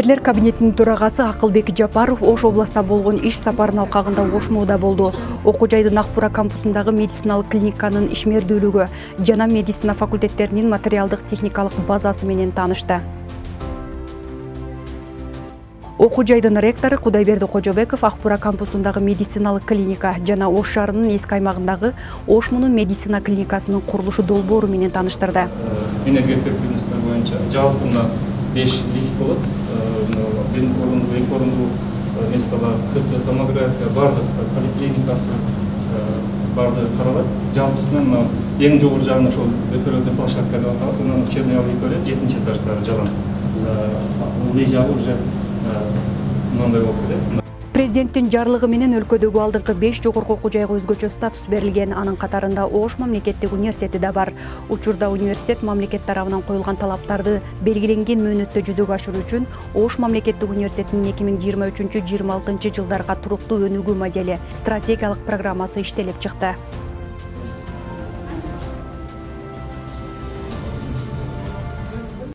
министрлер кабинетинин төрагасы Акылбек Жапаров Ош областында болгон иш сапарынын алкагында Ош моуда болду. Окуу жайдын Акбура кампусундагы медициналык клиниканын ишмердүүлүгү жана медицина факультеттеринин материалдык техникалык базасы менен таанышты. Окуу жайдын ректору Кудайберди Кожобеков Акбура кампусундагы медициналык клиника жана Ош шаарынын эски аймагындагы Ош мунун медицина клиникасынын курулушу долбоору менен тааныштырды. Энергоэффективность боюнча жалпына 5 лифт болот. Бир орунду, эки орунду месталар, томография, бардык поликлиникасы, бардыгы каралат. Жалпысынан эң жогору жагын ошол өтөрөлдү площадка деп атабыз. Анан учебный аудитория 7-чи этаждагы жалаң. Ылдый жагы уже мындай болуп кетет. Президенттин жарлыгы менен өлкөдөгү алдыңкы 5 жогорку окуу жайга өзгөчө статус берилген. Анын катарында Ош мамлекеттик университети да бар. Учурда университет мамлекет тарабынан коюлган талаптарды белгиленген мөөнөттө жүзөгө ашыруу үчүн Ош мамлекеттик университетинин 2023-26 жылдарга туруктуу өнүгүү модели стратегиялык программасы иштелип чыкты.